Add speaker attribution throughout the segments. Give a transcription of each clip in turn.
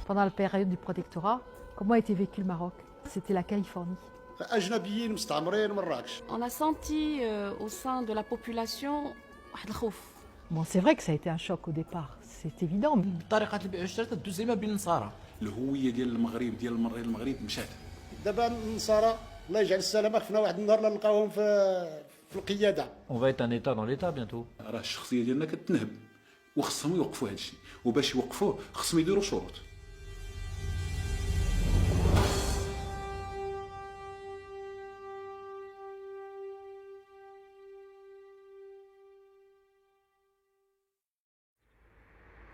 Speaker 1: Pendant la période du protectorat, comment a été vécu le Maroc? C'était la Californie.
Speaker 2: On a senti au sein de la population واحد الخوف.
Speaker 1: Bon, c'est vrai que ça a été un choc au départ, c'est évident.
Speaker 3: طريقة البيع والشراء تدوز ديما بين النصارى.
Speaker 4: الهويه ديال المغرب ديال المغرب مشات.
Speaker 5: دابا النصارى الله يجعل السلامه خفنا واحد النهار نلقاوهم في القياده.
Speaker 3: On va être un État dans l'État bientôt.
Speaker 4: راه الشخصيه ديالنا كتنهب وخصهم يوقفوا هذا الشيء وباش يوقفوه خصهم يديروا شروط.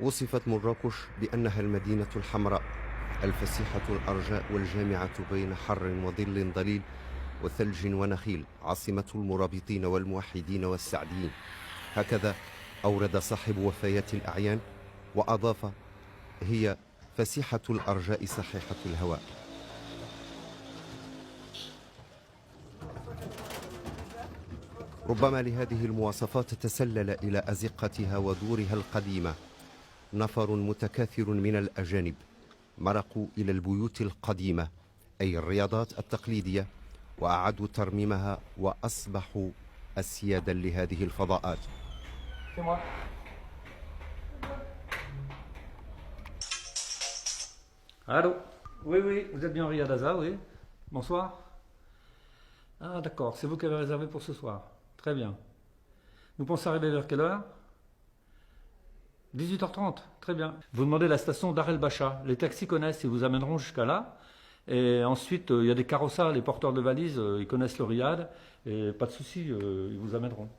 Speaker 6: وصفت مراكش بأنها المدينة الحمراء الفسيحة الأرجاء والجامعة بين حر وظل ظليل وثلج ونخيل، عاصمة المرابطين والموحدين والسعديين. هكذا أورد صاحب وفيات الأعيان وأضاف: هي فسيحة الأرجاء صحيحة الهواء. ربما لهذه المواصفات تسلل إلى أزقتها ودورها القديمة نفر متكاثر من الأجانب مرقوا إلى البيوت القديمة أي الرياضات التقليدية وأعادوا ترميمها وأصبحوا أسيادا لهذه الفضاءات.
Speaker 3: Allô? Oui, vous êtes bien Riyad Haza, oui. Bonsoir. Ah d'accord, c'est vous qui avez réservé pour ce soir. Très bien. Vous pensez arriver vers quelle heure? 18h30, très bien. Vous demandez la station Dar El Bacha. Les taxis connaissent, ils vous amèneront jusqu'à là. Et ensuite, il y a des carrossas, les porteurs de valises, ils connaissent le Riyad. Et pas de souci, ils vous amèneront.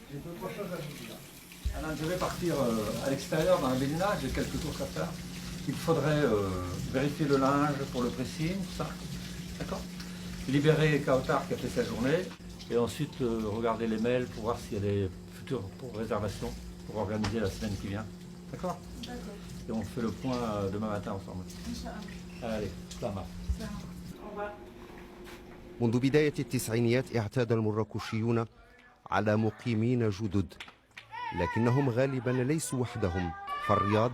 Speaker 3: J'ai d'autres choses à vous dire. Alain, je vais partir à l'extérieur dans la Médina, j'ai quelques courses à faire. Il faudrait vérifier le linge pour le pressing, tout ça. D'accord? Libérer Kautar qui a fait sa journée. Et ensuite, regarder les mails pour voir s'il y a des pour réservation, pour organiser la semaine qui vient. D'accord? Et on fait le point demain matin ensemble. Allez, ça marche.
Speaker 2: Au revoir.
Speaker 6: منذ بداية التسعينيات اعتاد المراكشيون على مقيمين جدد، لكنهم غالبا ليسوا وحدهم، فالرياض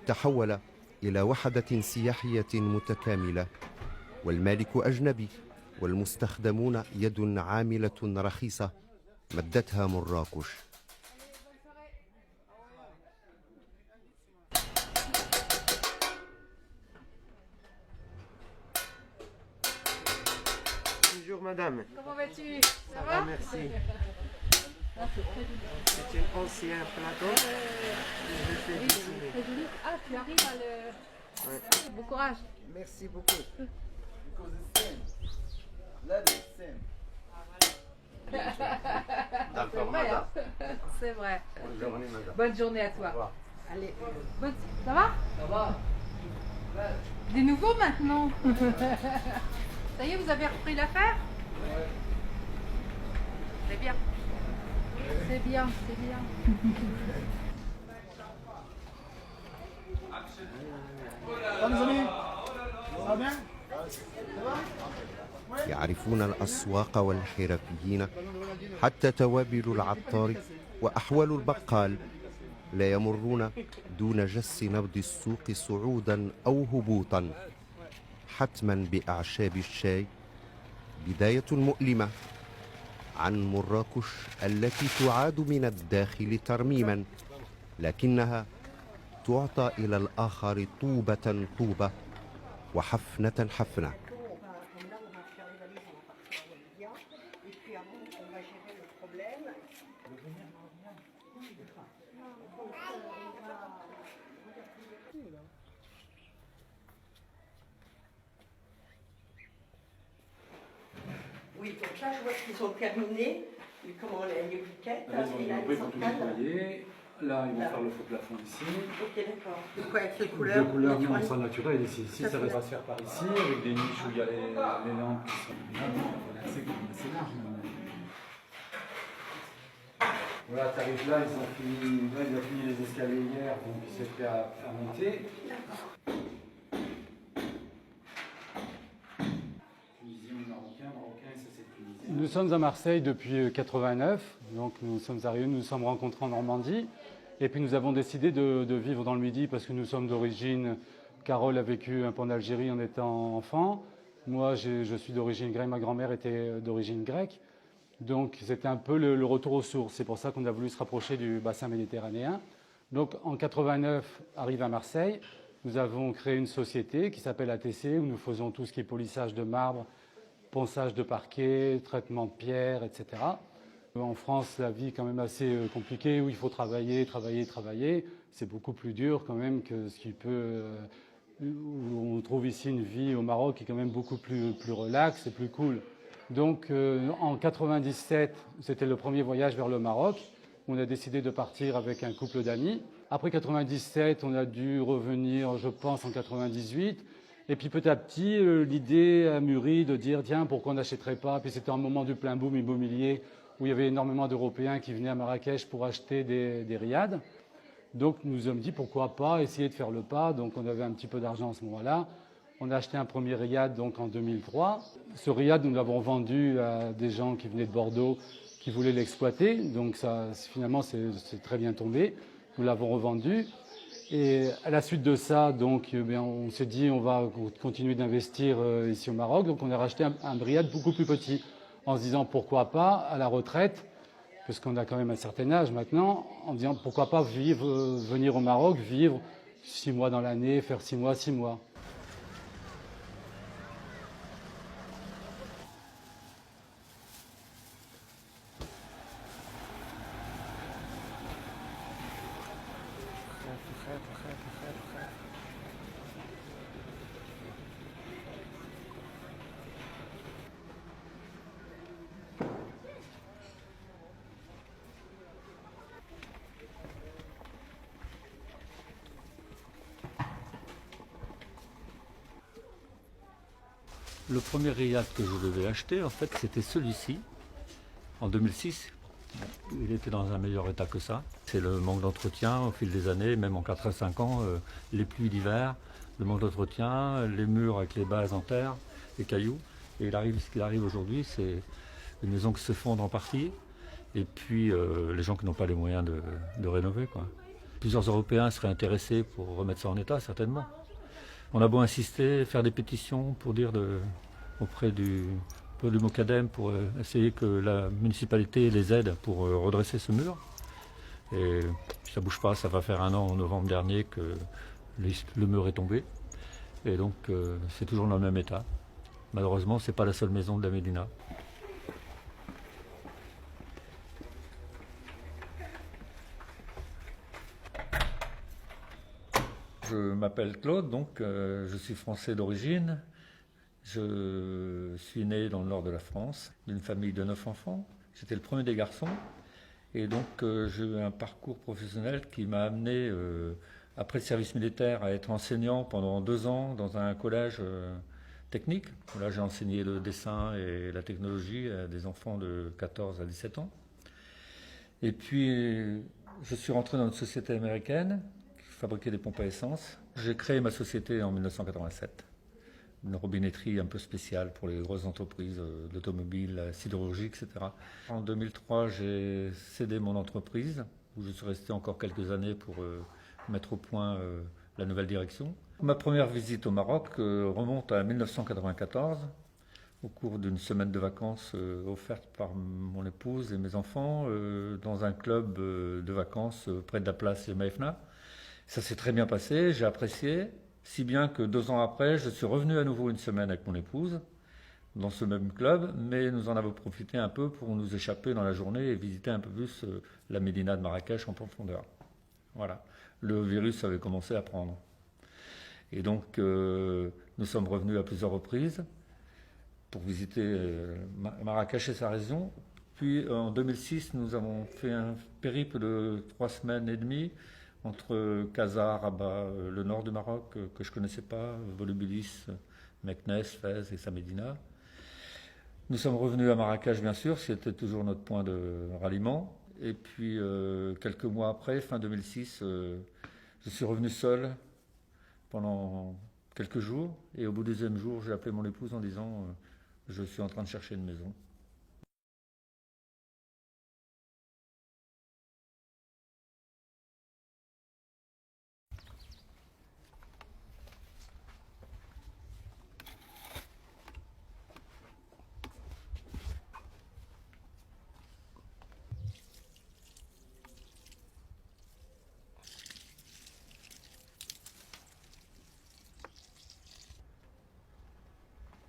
Speaker 6: تحول إلى وحدة سياحية متكاملة، والمالك أجنبي والمستخدمون يد عاملة رخيصة مدتها مراكش.
Speaker 7: Bonjour madame.
Speaker 2: Comment vas-tu?
Speaker 7: Ça va, merci. C'est un ancien plateau. Je fais dessiner.
Speaker 2: Ah, tu arrives à le...
Speaker 7: Ouais.
Speaker 2: Bon courage.
Speaker 7: Merci beaucoup.
Speaker 2: C'est vrai.
Speaker 7: Bonne journée madame.
Speaker 2: Bonne journée à toi. Allez. Bonne... Ça va? Ça va. Des nouveaux maintenant. Ça y est, vous avez repris l'affaire? C'est bien. C'est bien, c'est bien.
Speaker 6: يعرفون الأسواق والحرفيين حتى توابل العطار وأحوال البقال لا يمرون دون جس نبض السوق صعودا أو هبوطا. حتما بأعشاب الشاي بداية مؤلمة عن مراكش التي تعاد من الداخل ترميما، لكنها تعطى إلى الآخر طوبة طوبة وحفنة حفنة.
Speaker 8: Oui, donc là, je vois qu'ils ont terminé. Comment les briquettes,
Speaker 4: Là, ils
Speaker 8: et là,
Speaker 4: ont
Speaker 8: les
Speaker 4: tout
Speaker 8: centrales.
Speaker 4: nettoyer. Là, ils vont faire le faux plafond ici.
Speaker 8: Ok, d'accord. Donc, ouais, avec les
Speaker 4: De
Speaker 8: couleurs.
Speaker 4: couleurs, nous, on
Speaker 8: naturelles.
Speaker 4: sera naturel ici. Ici, ça va se faire par ici, avec des niches où il y a les lampes qui sont là. C'est large. Voilà, tu arrives là, ils ont fini, là, il a fini les escaliers hier, donc il s'est prêt à monter.
Speaker 9: Nous sommes à Marseille depuis 89, donc nous sommes arrivés, nous nous sommes rencontrés en Normandie.
Speaker 4: Et puis nous avons décidé de vivre dans le Midi parce que nous sommes d'origine, Carole a vécu un peu en Algérie en étant enfant. Moi, je suis d'origine grecque, ma grand-mère était d'origine grecque. Donc c'était un peu le retour aux sources. C'est pour ça qu'on a voulu se rapprocher du bassin méditerranéen. Donc en 89, arrive à Marseille, nous avons créé une société qui s'appelle ATC, où nous faisons tout ce qui est polissage de marbre, ponçage de parquet, traitement de pierre, etc. En France, la vie est quand même assez compliquée, où il faut travailler. C'est beaucoup plus dur quand même que ce qui peut... où on trouve ici une vie au Maroc qui est quand même beaucoup plus relaxe et plus cool. Donc en 97, c'était le premier voyage vers le Maroc. On a décidé de partir avec un couple d'amis. Après 97, on a dû revenir, je pense, en 98. Et puis petit à petit, l'idée a mûri de dire, tiens, pourquoi on n'achèterait pas? Puis c'était un moment du plein boom immobilier où il y avait énormément d'Européens qui venaient à Marrakech pour acheter des riads. Donc nous nous sommes dit, pourquoi pas essayer de faire le pas. Donc on avait un petit peu d'argent à ce moment-là. On a acheté un premier riad donc, en 2003. Ce riad, nous l'avons vendu à des gens qui venaient de Bordeaux, qui voulaient l'exploiter. Donc ça, finalement, c'est très bien tombé. Nous l'avons revendu. Et à la suite de ça, donc, on s'est dit on va continuer d'investir ici au Maroc. Donc on a racheté un riad beaucoup plus petit en se disant pourquoi pas à la retraite, parce qu'on a quand même un certain âge maintenant, en disant pourquoi pas venir au Maroc, vivre 6 mois dans l'année, faire 6 mois, 6 mois.
Speaker 9: Le premier riad que je devais acheter, en fait, c'était celui-ci, en 2006. Il était dans un meilleur état que ça. C'est le manque d'entretien au fil des années, même en 4 à 5 ans, les pluies d'hiver, le manque d'entretien, les murs avec les bases en terre, les cailloux. Et ce qu'il arrive aujourd'hui, c'est une maison qui se fonde en partie, et puis les gens qui n'ont pas les moyens de rénover, quoi. Plusieurs Européens seraient intéressés pour remettre ça en état, certainement. On a beau insister, faire des pétitions pour dire auprès du Mocadem pour essayer que la municipalité les aide pour redresser ce mur. Et si ça ne bouge pas, ça va faire 1 an en novembre dernier que le mur est tombé. Et donc c'est toujours dans le même état. Malheureusement, ce n'est pas la seule maison de la Médina. Je m'appelle Claude, donc je suis français d'origine. Je suis né dans le nord de la France, d'une famille de 9 enfants. J'étais le premier des garçons. Et donc j'ai eu un parcours professionnel qui m'a amené, après le service militaire, à être enseignant pendant 2 ans dans un collège technique. Là, j'ai enseigné le dessin et la technologie à des enfants de 14 à 17 ans. Et puis, je suis rentré dans une société américaine fabriquer des pompes à essence. J'ai créé ma société en 1987, une robinetterie un peu spéciale pour les grosses entreprises d'automobile, la sidérurgie, etc. En 2003, j'ai cédé mon entreprise, où je suis resté encore quelques années pour mettre au point la nouvelle direction. Ma première visite au Maroc remonte à 1994, au cours d'une semaine de vacances offerte par mon épouse et mes enfants dans un club de vacances près de la place Maïfna. Ça s'est très bien passé, j'ai apprécié, si bien que 2 ans après, je suis revenu à nouveau une semaine avec mon épouse dans ce même club, mais nous en avons profité un peu pour nous échapper dans la journée et visiter un peu plus la Médina de Marrakech en profondeur. Voilà, le virus avait commencé à prendre. Et donc, nous sommes revenus à plusieurs reprises pour visiter Marrakech et sa région. Puis, en 2006, nous avons fait un périple de 3 semaines et demie entre Casa, Rabat, le nord du Maroc, que je ne connaissais pas, Volubilis, Meknès, Fès et Samédina. Nous sommes revenus à Marrakech, bien sûr, c'était toujours notre point de ralliement. Et puis, quelques mois après, fin 2006, je suis revenu seul pendant quelques jours. Et au bout du 2e jour, j'ai appelé mon épouse en disant je suis en train de chercher une maison.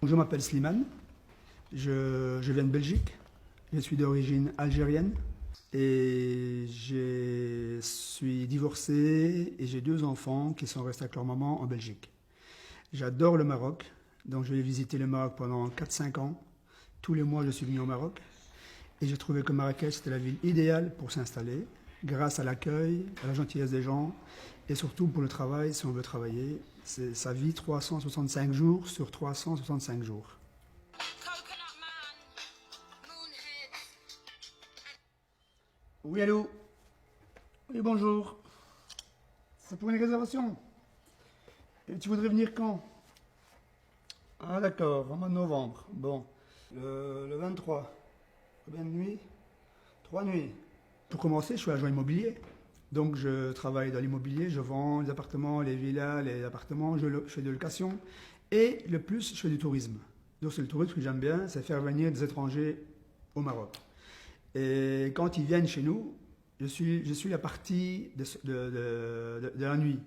Speaker 10: Je m'appelle Slimane, je viens de Belgique, je suis d'origine algérienne et je suis divorcé et j'ai 2 enfants qui sont restés avec leur maman en Belgique. J'adore le Maroc, donc je vais visiter le Maroc pendant 4-5 ans. Tous les mois je suis venu au Maroc et j'ai trouvé que Marrakech c'était la ville idéale pour s'installer grâce à l'accueil, à la gentillesse des gens et surtout pour le travail si on veut travailler. Ça vit 365 jours sur 365 jours. Oui, allô? Oui, bonjour. C'est pour une réservation. Et tu voudrais venir quand? Ah d'accord, en mois de novembre. Bon, le 23. Combien de nuits? 3 nuits. Pour commencer, je suis agent immobilier. Donc je travaille dans l'immobilier, je vends les appartements, les villas, les appartements, je fais de location. Et le plus, je fais du tourisme. Donc c'est le tourisme que j'aime bien, c'est faire venir des étrangers au Maroc. Et quand ils viennent chez nous, je suis la partie de la nuit.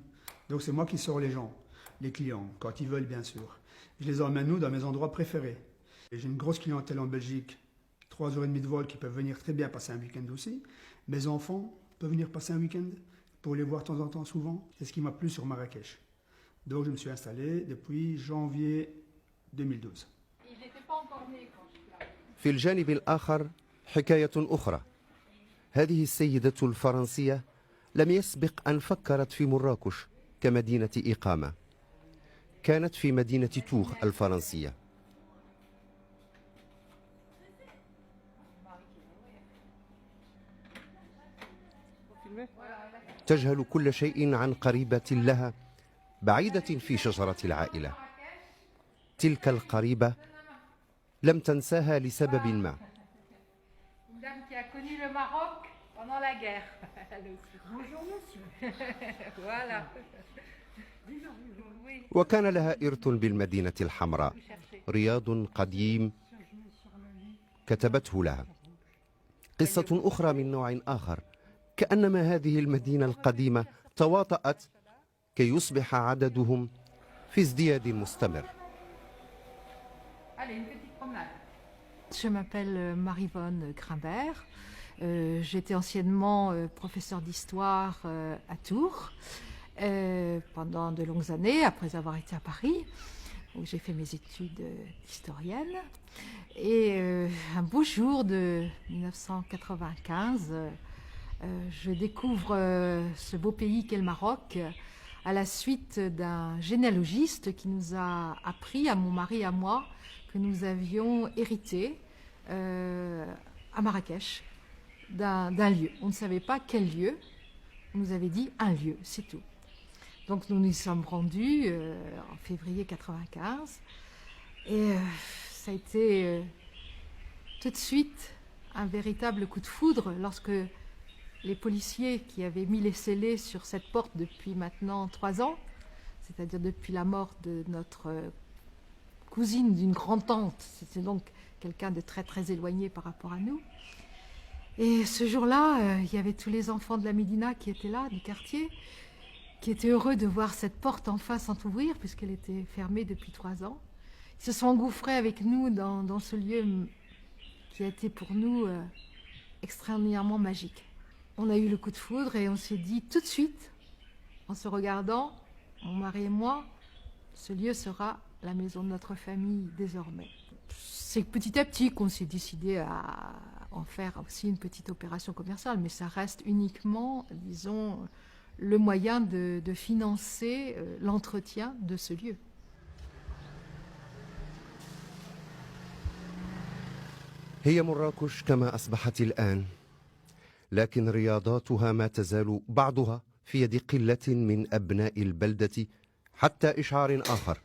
Speaker 10: Donc c'est moi qui sors les gens, les clients, quand ils veulent bien sûr. Je les emmène nous dans mes endroits préférés. Et j'ai une grosse clientèle en Belgique, 3h30 de vol qui peuvent venir très bien passer un week-end aussi. Mes enfants peuvent venir passer un week-end pour les voir de temps en temps souvent. C'est ce qui m'a plu sur Marrakech. Donc je me suis installé depuis janvier 2012.
Speaker 2: Il n'était pas encore né quand je suis là.
Speaker 6: في الجانب الآخر حكاية أخرى. هذه السيدة الفرنسية لم يسبق أن فكرت في مراكش كمدينة إقامة. كانت في مدينة توخ الفرنسية. تجهل كل شيء عن قريبة لها بعيدة في شجرة العائلة. تلك القريبة لم تنساها لسبب ما.
Speaker 2: Une dame qui a connu le Maroc pendant la guerre. Bonjour monsieur. Voilà.
Speaker 6: وكان لها إرث بالمدينة الحمراء، رياض قديم كتبته لها. قصة أخرى من نوع آخر، كأنما هذه المدينة القديمة تواطأت كي يصبح عددهم في ازدياد مستمر.
Speaker 2: Allez, une petite promenade.
Speaker 1: Je m'appelle Marie-Vonne Grimbert. J'étais anciennement professeure d'histoire à Tours pendant de longues années, après avoir été à Paris, où j'ai fait mes études d'historienne. Et un beau jour de 1995, je découvre ce beau pays qu'est le Maroc à la suite d'un généalogiste qui nous a appris, à mon mari et à moi, que nous avions hérité à Marrakech d'un lieu. On ne savait pas quel lieu, on nous avait dit un lieu, c'est tout. Donc nous nous sommes rendus en février 95 et ça a été tout de suite un véritable coup de foudre lorsque les policiers qui avaient mis les scellés sur cette porte depuis maintenant 3 ans, c'est-à-dire depuis la mort de notre cousine d'une grand-tante, c'était donc quelqu'un de très très éloigné par rapport à nous. Et ce jour-là, il y avait tous les enfants de la Médina qui étaient là, du quartier, qui étaient heureux de voir cette porte enfin s'entrouvrir puisqu'elle était fermée depuis 3 ans. Ils se sont engouffrés avec nous dans ce lieu qui a été pour nous extraordinairement magique. On a eu le coup de foudre et on s'est dit tout de suite, en se regardant, mon mari et moi, ce lieu sera la maison de notre famille désormais. C'est petit à petit qu'on s'est décidé à en faire aussi une petite opération commerciale, mais ça reste uniquement, disons, le moyen de financer l'entretien de ce lieu.
Speaker 6: هي مراكش كما أصبحت الآن، لكن رياضاتها ما تزال بعضها في يد قلة من أبناء البلدة حتى إشعار آخر.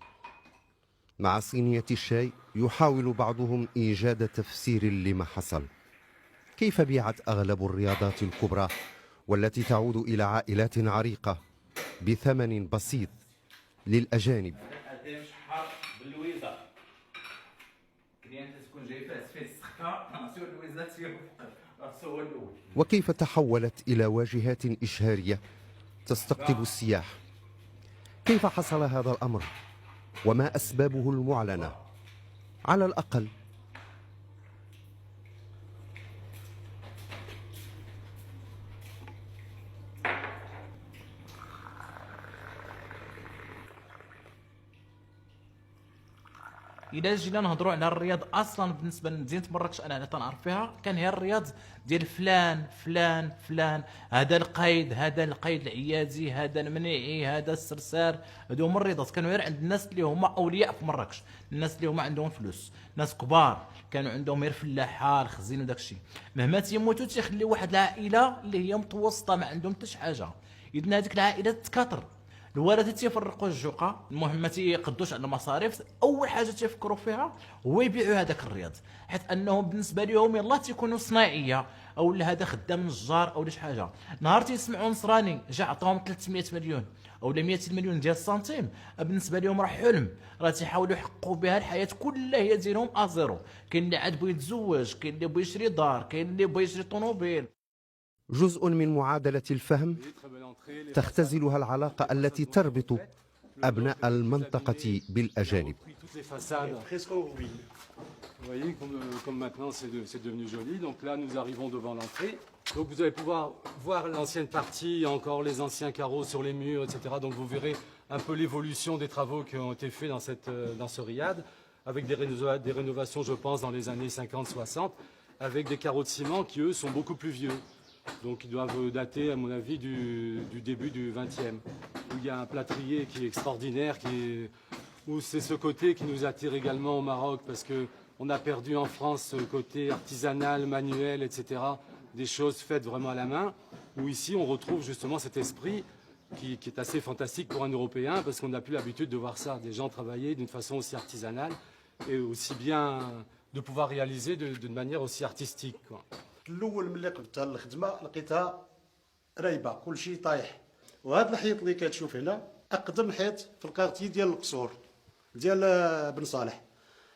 Speaker 6: مع صينية الشاي يحاول بعضهم إيجاد تفسير لما حصل. كيف بيعت أغلب الرياضات الكبرى والتي تعود إلى عائلات عريقة بثمن بسيط للأجانب؟ وكيف تحولت إلى واجهات إشهارية تستقطب السياح؟ كيف حصل هذا الأمر؟ وما أسبابه المعلنة؟ على الأقل.
Speaker 11: الا جينا نهضروا على الرياض اصلا بالنسبه لمدينه مراكش انا تنعرف فيها، كان هي الرياض ديال فلان فلان فلان، هذا القيد هذا القيد العيادي هذا المنيعي هذا السرسار، هادو هما الرياضات كانوا غير عند الناس اللي هما اولياء في مراكش، الناس اللي هما عندهم فلوس، ناس كبار كانوا عندهم غير فلاحه الخزين وداك الشيء. مهما تيموتوا تيخليو واحد العائله اللي هي متوسطه ما عندهم حتى شي حاجه، اذا هذيك العائله تتكاثر، الوالدين تيفرقوا الجوقه، المهم ما تيقدوش على المصاريف، اول حاجه تيفكروا فيها هو يبيعوا هذاك الرياض، حيت انهم بالنسبه لهم يلاه تيكونوا صناعيه او هذا خدام نجار او شي حاجه. نهار تيسمعوا نصراني جا عطاهم 300 مليون او 200 مليون ديال السنتيم، بالنسبه لهم راه حلم، راه تيحاولوا يحققوا بها الحياه كلها هي ديالهم ازيرو. كاين اللي عاد بغى يتزوج، كاين اللي بغى يشري دار، كاين اللي بغى يشري طوموبيل.
Speaker 6: جزء من معادلة الفهم تختزلها العلاقة التي تربط أبناء المنطقة بالأجانب.
Speaker 4: Vous voyez, comme maintenant c'est devenu joli. Donc là, nous arrivons devant l'entrée. Donc vous allez pouvoir voir l'ancienne partie, encore les anciens carreaux sur les murs, etc. Donc vous verrez un peu l'évolution des travaux qui ont été faits dans ce riad, avec des rénovations, je pense, dans les années 50-60, avec des carreaux de ciment qui, eux, sont beaucoup plus vieux. Donc ils doivent dater, à mon avis, du début du XXe. Où il y a un plâtrier qui est extraordinaire, où c'est ce côté qui nous attire également au Maroc, parce qu'on a perdu en France ce côté artisanal, manuel, etc. Des choses faites vraiment à la main, où ici on retrouve justement cet esprit qui est assez fantastique pour un Européen, parce qu'on n'a plus l'habitude de voir ça, des gens travailler d'une façon aussi artisanale, et aussi bien de pouvoir réaliser d'une manière aussi artistique, quoi.
Speaker 5: الاول ملي قبضتها الخدمه لقيتها رايبه كلشي طايح، وهذا الحيط اللي كتشوف هنا اقدم حيط في الكارتي ديال القصور ديال بن صالح،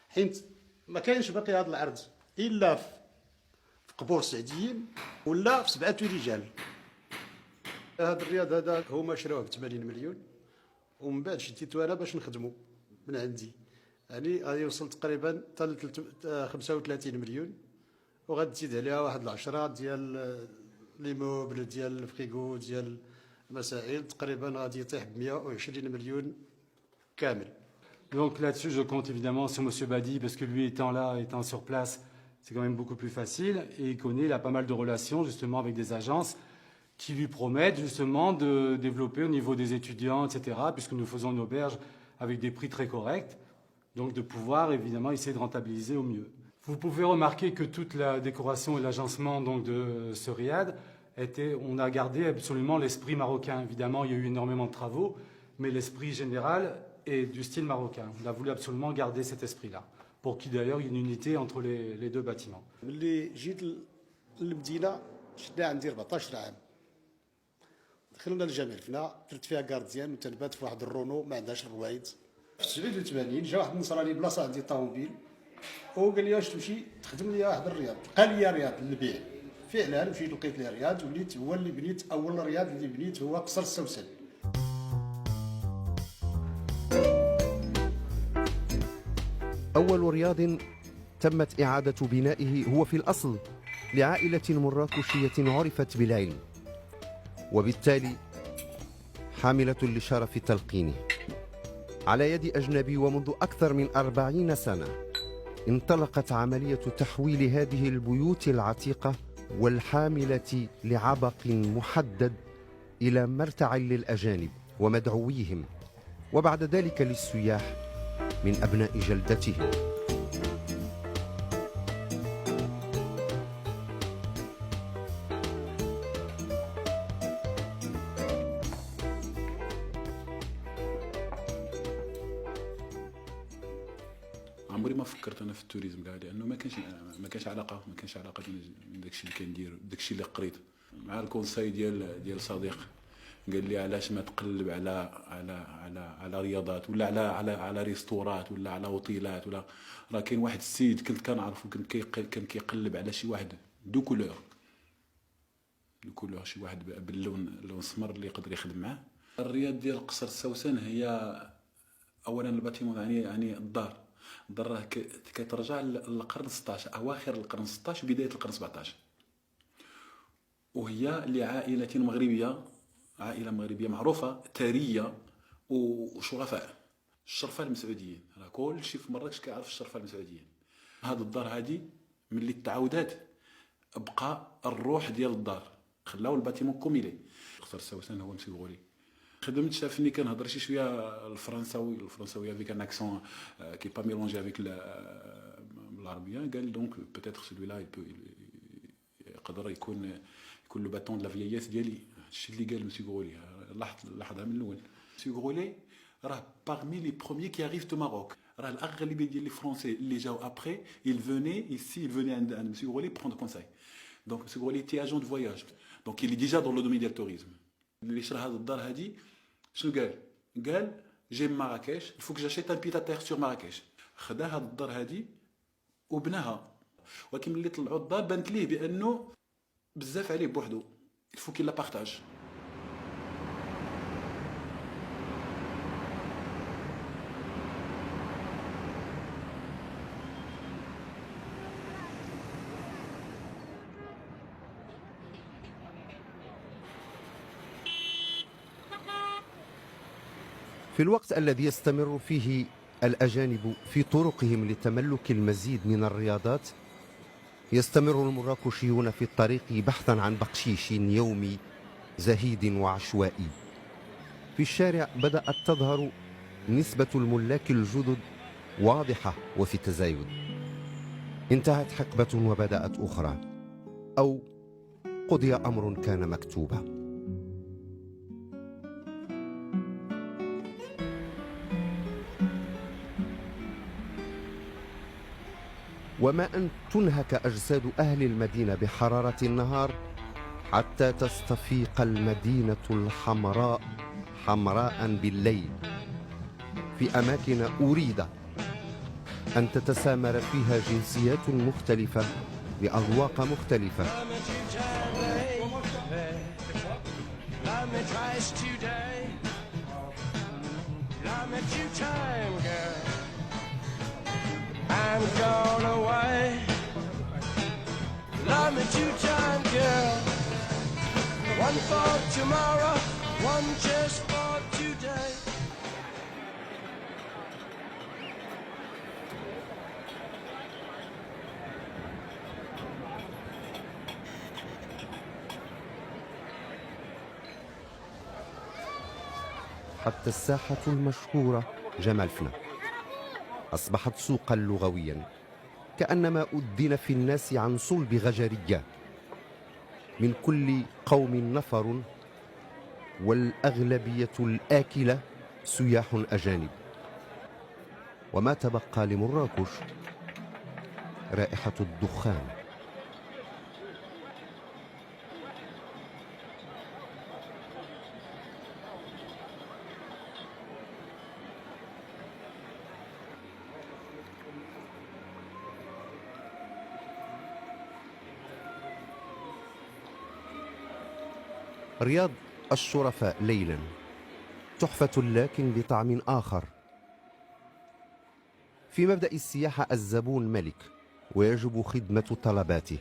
Speaker 5: حيت ما كاينش باقي هذا العرض الا في قبور السعديين ولا في 7 رجال. هذا الرياض هذا هما شراوه ب 80 مليون، ومن بعد شديتو انا باش نخدمو من عندي، يعني غادي يوصل تقريبا حتى 35 مليون، وغادي تزيد عليها واحد 10 ديال لي موبل ديال الفريغو ديال المسائل، تقريبا غادي يطيح ب 120 مليون كامل.
Speaker 4: Donc là-dessus, je compte évidemment sur M. Badi, parce que lui étant là, étant sur place, c'est quand même beaucoup plus facile. Et il connaît, il a pas mal de relations justement avec des agences qui lui promettent justement de développer au niveau des étudiants, etc., puisque nous faisons une auberge avec des prix très corrects, donc de pouvoir évidemment essayer de rentabiliser au mieux. Vous pouvez remarquer que toute la décoration et l'agencement donc de ce riad on a gardé absolument l'esprit marocain. Évidemment, il y a eu énormément de travaux, mais l'esprit général est du style marocain. On a voulu absolument garder cet esprit-là, pour qu'il d'ailleurs y ait une unité entre les deux bâtiments.
Speaker 5: ملي جيت للمدينه شدنا عندي 14 عام، دخلنا للجامع الفنا، درت فيها كارديان وتنبات في واحد الرونو ما عندهاش الروايد. في 87 جا واحد النصراني بلاصه عندي طوموبيل، وقال لي واش تمشي تخدم لي واحد الرياض، قال لي رياض للبيع. فعلا مشيت لقيت لي رياض، وليت هو اللي بنيت اول رياض اللي بنيت هو قصر السوسن.
Speaker 6: أول رياض تمت إعادة بنائه هو في الأصل لعائلة مراكشية عرفت بالعلم، وبالتالي حاملة لشرف تلقينه. على يد أجنبي ومنذ أكثر من 40 سنة انطلقت عملية تحويل هذه البيوت العتيقة والحاملة لعبق محدد إلى مرتع للأجانب ومدعويهم، وبعد ذلك للسياح من أبناء جلدتهم.
Speaker 12: عمري ما فكرت انا في التوريزم كاع، لانه ما كانش علاقه بين داكشي اللي كندير داكشي اللي قريت. مع الكونساي ديال صديق قال لي علاش ما تقلب على رياضات ولا على ريستورات ولا على اوتيلات، ولا راه كاين واحد السيد كنت كنعرفو كان كيقلب على شي واحد دو كولور شي واحد باللون سمر اللي يقدر يخدم معاه. الرياض ديال قصر السوسن هي اولا الباتيمون يعني الدار، الدار راه كترجع للقرن 16، اواخر القرن 16 بدايه القرن 17. وهي لعائله مغربيه، عائله مغربيه معروفه ثريه وشرفاء، الشرفاء المسعوديين. راه كل شيء في مراكش كيعرف الشرفاء المسعوديين. هاد الدار هادي ملي تعاودات بقى الروح ديال الدار، خلاو الباتيمون كوميلي. اختار السوسن هو مسيغولي. خدمت شافني كنهضر شي شويه الفرنساوي افيك ان اكسون كي با ميلونجي افيك العربيه. قال دونك بوتيتر سولوي لا يقدر يكون لو باتون دو لا فييس ديالي. هادشي اللي قال مسيو غولي، لاحظها من الاول. مسيو غولي راه باغمي لي بروميي كي اريف دو ماروك. راه الاغلبيه ديال لي فرونسي اللي جاو ابري il venait عند مسيو غولي prendre conseil. دونك مسيو غولي تي اجون دو فواياج، دونك il est déjà dans le domaine ديال التوريزم. اللي شرا هاد الدار هادي شنو قال جيم مراكش، الفوك جاشيت ان بيتا تيغ سور مراكش. خدا هاد الدار هادي وبناها، ولكن ملي طلعوا الدار بانت ليه بانه بزاف عليه بوحدو، الفوك لا بارطاج.
Speaker 6: في الوقت الذي يستمر فيه الأجانب في طرقهم لتملك المزيد من الرياضات، يستمر المراكشيون في الطريق بحثا عن بقشيش يومي زهيد وعشوائي. في الشارع بدأت تظهر نسبة الملاك الجدد واضحة وفي تزايد. انتهت حقبة وبدأت أخرى، أو قضي أمر كان مكتوبا. وما أن تنهك أجساد أهل المدينة بحرارة النهار حتى تستفيق المدينة الحمراء حمراء بالليل في أماكن أريد أن تتسامر فيها جنسيات مختلفة بأذواق مختلفة.
Speaker 13: I'm gone away. Love me 2 times, girl. One for tomorrow, one just for today.
Speaker 6: حتى الساحة المشهورة جمال فنا أصبحت سوقا لغويا، كأنما أدن في الناس عن صلب غجرية. من كل قوم نفر، والأغلبية الآكلة سياح أجانب. وما تبقى لمراكش رائحة الدخان. رياض الشرفاء ليلا تحفة لكن بطعم آخر. في مبدأ السياحة الزبون ملك ويجب خدمة طلباته،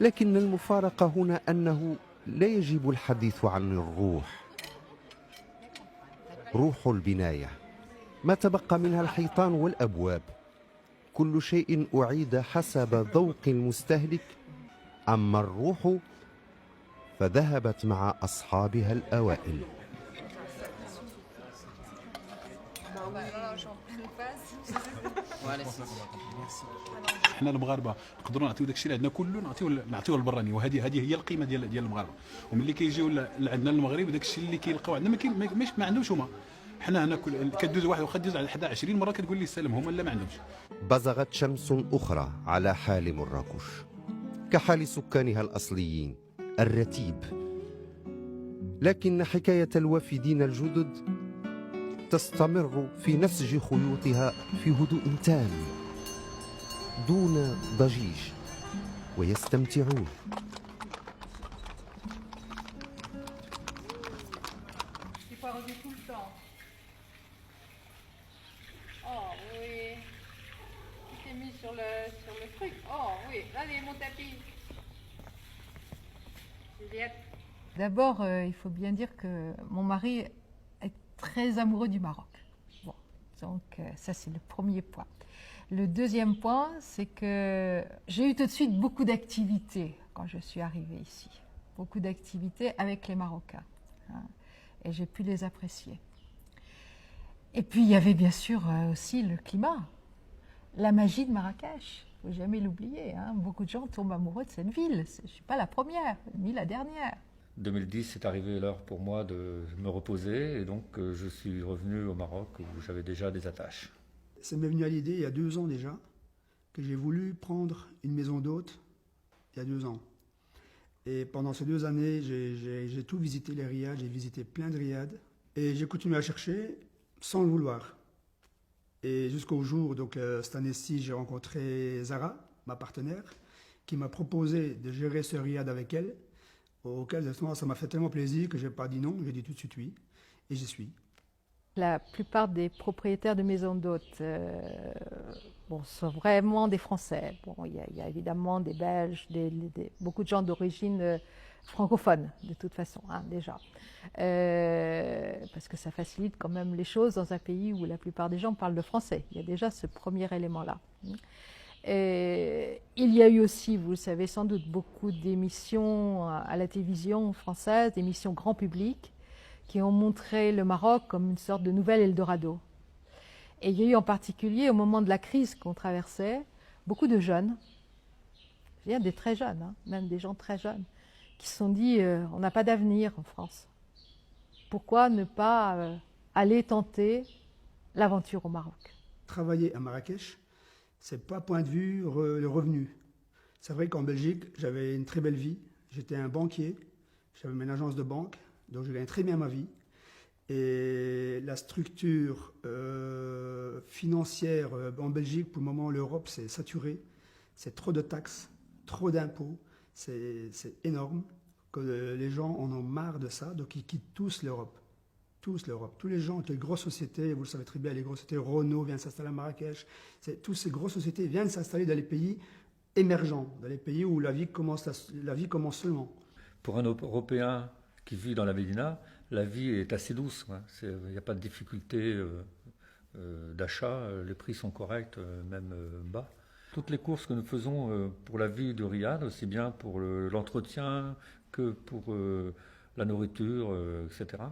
Speaker 6: لكن المفارقة هنا أنه لا يجب الحديث عن الروح. روح البناية ما تبقى منها الحيطان والأبواب، كل شيء أعيد حسب ذوق المستهلك. أما الروح فذهبت مع أصحابها الأوائل.
Speaker 12: حنا المغاربه نقدروا نعطيو داكشي اللي عندنا كله نعطيوه للبراني، وهذه هي القيمه ديال المغاربه. وملي كيجيو لعندنا المغرب داكشي اللي كيلقاو عندنا ما عندهمش هما. حنا هنا كدوز واحد واخا دوز على 11 مره كتقول لي السلام، هما لا ما عندهمش.
Speaker 6: بزغت شمس أخرى على حال مراكش كحال سكانها الأصليين الرتيب، لكن حكاية الوافدين الجدد تستمر في نسج خيوطها في هدوء تام دون ضجيج، ويستمتعون.
Speaker 2: l'ai mis sur le truc. Oh oui, allez, mon tapis. Juliette.
Speaker 1: D'abord, il faut bien dire que mon mari est très amoureux du Maroc. Bon, donc ça c'est le premier point. Le deuxième point, c'est que j'ai eu tout de suite beaucoup d'activités quand je suis arrivée ici. Beaucoup d'activités avec les Marocains. Hein, et j'ai pu les apprécier. Et puis il y avait bien sûr aussi le climat, la magie de Marrakech. Il ne faut jamais l'oublier. Hein. Beaucoup de gens tombent amoureux de cette ville. Je ne suis pas la première, ni la dernière.
Speaker 9: 2010, c'est arrivé l'heure pour moi de me reposer et donc je suis revenu au Maroc où j'avais déjà des attaches.
Speaker 10: Ça m'est venu à l'idée il y a 2 ans déjà que j'ai voulu prendre une maison d'hôte il y a 2 ans. Et pendant ces 2 années, j'ai tout visité les riads, j'ai visité plein de riads et j'ai continué à chercher sans le vouloir. Et jusqu'au jour, donc cette année-ci, j'ai rencontré Zara, ma partenaire, qui m'a proposé de gérer ce riad avec elle, auquel ça m'a fait tellement plaisir que je n'ai pas dit non, j'ai dit tout de suite oui, et j'y suis.
Speaker 1: La plupart des propriétaires de maisons d'hôtes sont vraiment des Français. Bon, il y a évidemment des Belges, beaucoup de gens d'origine francophone, de toute façon, hein, déjà. Parce que ça facilite quand même les choses dans un pays où la plupart des gens parlent le français. Il y a déjà ce premier élément-là. Il y a eu aussi, vous le savez sans doute, beaucoup d'émissions à la télévision française, d'émissions grand public, qui ont montré le Maroc comme une sorte de nouvel Eldorado. Et il y a eu en particulier, au moment de la crise qu'on traversait, beaucoup de jeunes, je veux dire des très jeunes, hein, même des gens très jeunes, qui se sont dit on n'a pas d'avenir en France. Pourquoi ne pas aller tenter l'aventure au Maroc?
Speaker 10: Travailler à Marrakech, c'est pas point de vue le revenu. C'est vrai qu'en Belgique, j'avais une très belle vie. J'étais un banquier, j'avais une agence de banque, donc je gagnais très bien ma vie. Et la structure financière en Belgique, pour le moment, l'Europe, c'est saturé. C'est trop de taxes, trop d'impôts. C'est énorme. Que les gens en ont marre de ça, donc ils quittent tous l'Europe. Tous l'Europe. Tous les gens, les grosses sociétés, vous le savez très bien, les grosses sociétés, Renault vient s'installer à Marrakech. Toutes ces grosses sociétés viennent s'installer dans les pays émergents, dans les pays où la vie commence seulement.
Speaker 9: Pour un Européen qui vit dans la Médina, la vie est assez douce. Il n'y a pas de difficulté d'achat, les prix sont corrects, même bas. Toutes les courses que nous faisons pour la vie du riad, aussi bien pour l'entretien que pour la nourriture, etc.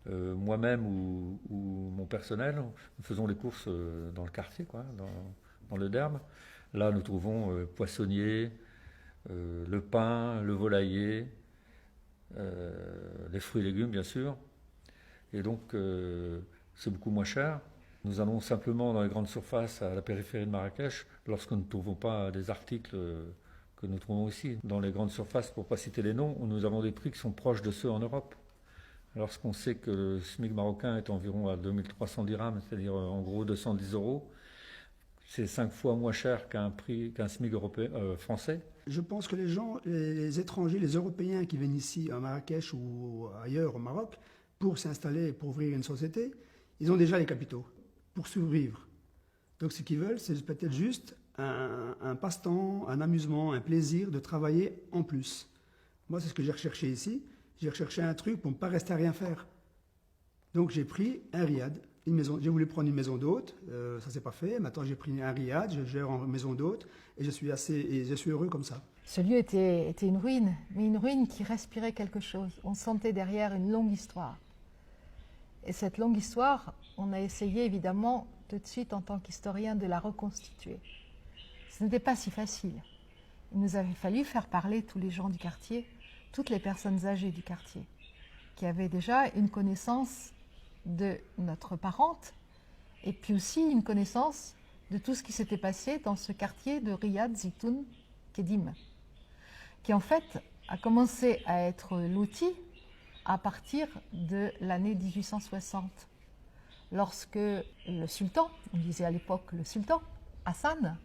Speaker 9: Moi-même ou mon personnel, nous faisons les courses dans le quartier, dans le Derbe. Là, nous trouvons poissonnier, le pain, le volailler, les fruits et légumes, bien sûr. Et donc, c'est beaucoup moins cher. Nous allons simplement dans les grandes surfaces à la périphérie de Marrakech lorsque nous ne trouvons pas des articles que nous trouvons ici. Dans les grandes surfaces, pour ne pas citer les noms, nous avons des prix qui sont proches de ceux en Europe. Lorsqu'on sait que le SMIC marocain est environ à 2300 dirhams, c'est-à-dire en gros 210 €, c'est 5 fois moins cher qu'un SMIC européen, français.
Speaker 10: Je pense que les gens, les étrangers, les Européens qui viennent ici à Marrakech ou ailleurs au Maroc pour s'installer, pour ouvrir une société, ils ont déjà les capitaux pour survivre. Donc ce qu'ils veulent, c'est peut-être juste un passe-temps, un amusement, un plaisir de travailler en plus. Moi, c'est ce que j'ai recherché ici. J'ai recherché un truc pour ne pas rester à rien faire. Donc j'ai pris un riad, une maison. J'ai voulu prendre une maison d'hôte, ça s'est pas fait. Maintenant j'ai pris un riad, je gère en maison d'hôte et je suis heureux comme ça.
Speaker 1: Ce lieu était une ruine, mais une ruine qui respirait quelque chose. On sentait derrière une longue histoire. Et cette longue histoire, on a essayé évidemment tout de suite en tant qu'historien de la reconstituer. Ce n'était pas si facile. Il nous avait fallu faire parler tous les gens du quartier, toutes les personnes âgées du quartier, qui avaient déjà une connaissance de notre parente, et puis aussi une connaissance de tout ce qui s'était passé dans ce quartier de Riyad Zitoun Kedim, qui en fait a commencé à être loti à partir de l'année 1860, lorsque le sultan, on disait à l'époque le sultan, Hassan,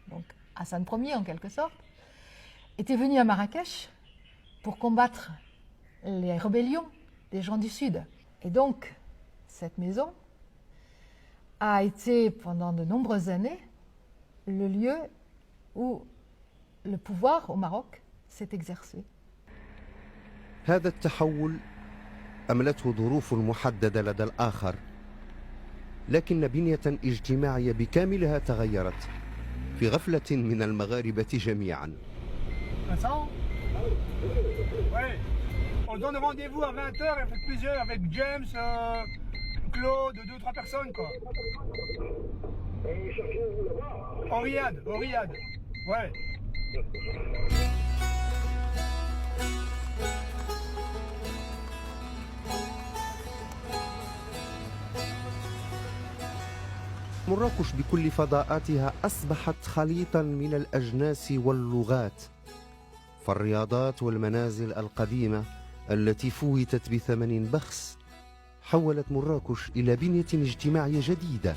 Speaker 1: donc Hassan Ier en quelque sorte, était venu à Marrakech pour combattre les rébellions des gens du Sud. Et donc, cette maison a été pendant de nombreuses années le lieu où le pouvoir au Maroc s'est exercé.
Speaker 6: هذا التحول أملته ظروف محددة لدى الآخر، لكن بنية اجتماعية بكاملها تغيرت في غفلة من المغاربة جميعا.
Speaker 10: Ouais, on donne rendez-vous à 20h avec plusieurs, avec James, Claude, 2-3 personnes quoi. Au Riyad, ouais.
Speaker 6: مراكش بكل فضاءاتها أصبحت خليطا من الأجناس واللغات، فالرياضات والمنازل القديمة التي فوتت بثمن بخس حولت مراكش إلى بنية اجتماعية جديدة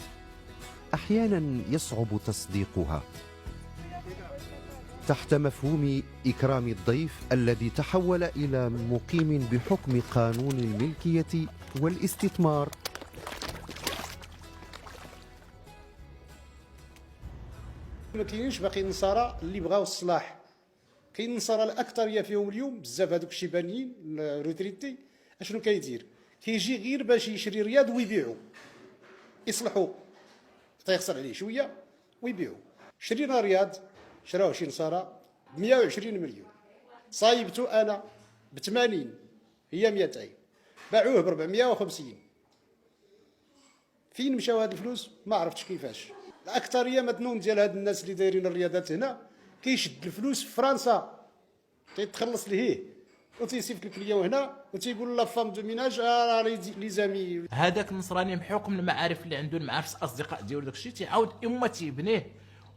Speaker 6: أحيانا يصعب تصديقها، تحت مفهوم إكرام الضيف الذي تحول إلى مقيم بحكم قانون الملكية والاستثمار.
Speaker 5: ما كاينينش باقي نصارى اللي بغاو الصلاح. كاين نصارى الاكثريه فيهم اليوم بزاف هذوك الشيبانيين الروتريتي اشنو كيدير؟ كيجي غير باش يشري رياض ويبيعو، يصلحوا تيخسر عليه شويه ويبيعو. شرينا رياض شراوه شي نصارى ب 120 مليون، صايبته انا ب 80 هي 200، باعوه ب 450. فين مشاو هاد الفلوس؟ ما عرفتش كيفاش. الاكثريه مذنون ديال هاد الناس اللي دايرين الرياضات هنا كيشد الفلوس في فرنسا، تيتخلص لهيه وتيصيفط لك اليوم هنا وتيقول لا فام دو ميناج لي زامي.
Speaker 11: هذاك النصراني بحكم المعارف اللي عنده، المعارف الاصدقاء ديالو داك الشيء تيعاود اما تيبنيه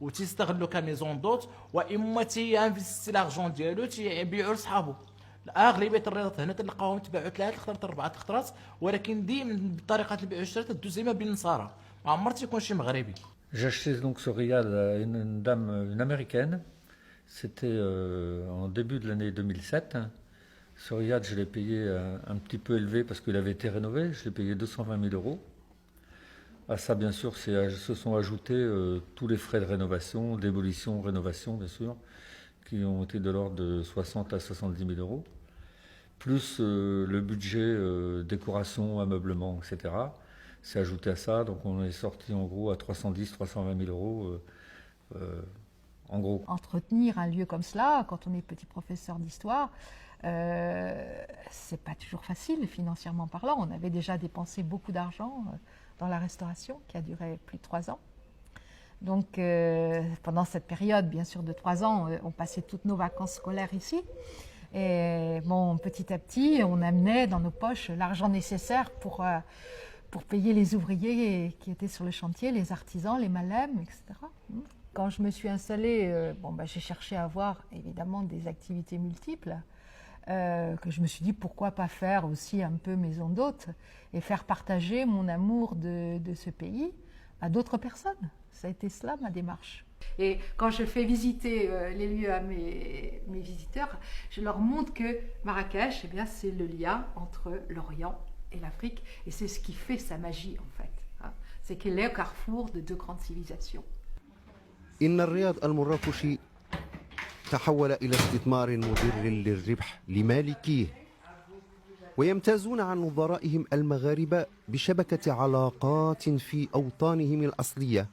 Speaker 11: وتيستغلو كميزون دوت، واما تيانفيستي لارجون ديالو تيبيعو لصحابو. اغلبيه الرياضات هنا تلقاهم تباعوا 3 خطرات 4 خطرات، ولكن ديما بطريقه البيع والشراء تدوز ديما بين النصارى، ما عمر تيكون شي مغربي.
Speaker 9: J'ai acheté donc ce riad à une dame, une américaine. C'était en début de l'année 2007. Ce riad, je l'ai payé un petit peu élevé parce qu'il avait été rénové. Je l'ai payé 220 000 euros. À ça, bien sûr, se sont ajoutés tous les frais de rénovation, démolition, rénovation, bien sûr, qui ont été de l'ordre de 60 à 70 000 euros, plus le budget décoration, ameublement, etc. C'est ajouté à ça, donc on est sorti en gros à 310-320 000 euros en gros.
Speaker 1: Entretenir un lieu comme cela, quand on est petit professeur d'histoire, c'est pas toujours facile financièrement parlant. On avait déjà dépensé beaucoup d'argent dans la restauration qui a duré plus de 3 ans. Donc pendant cette période, bien sûr, de 3 ans, on passait toutes nos vacances scolaires ici. Et bon, petit à petit, on amenait dans nos poches l'argent nécessaire pour payer les ouvriers qui étaient sur le chantier, les artisans, les malèmes, etc. Quand je me suis installée, j'ai cherché à avoir évidemment des activités multiples, que je me suis dit pourquoi pas faire aussi un peu maison d'hôte et faire partager mon amour de ce pays à d'autres personnes. Ça a été cela ma démarche. Et quand je fais visiter les lieux à mes visiteurs, je leur montre que Marrakech, eh bien, c'est le lien entre l'Orient et l'Afrique, et c'est ce qui fait sa magie en fait. C'est qu'elle est au carrefour de 2 grandes civilisations.
Speaker 6: إن الرياض المراكشي تحول إلى استثمار مضر للربح لمالكيه، ويمتازون عن نظرائهم المغاربة بشبكة علاقات في أوطانهم الأصلية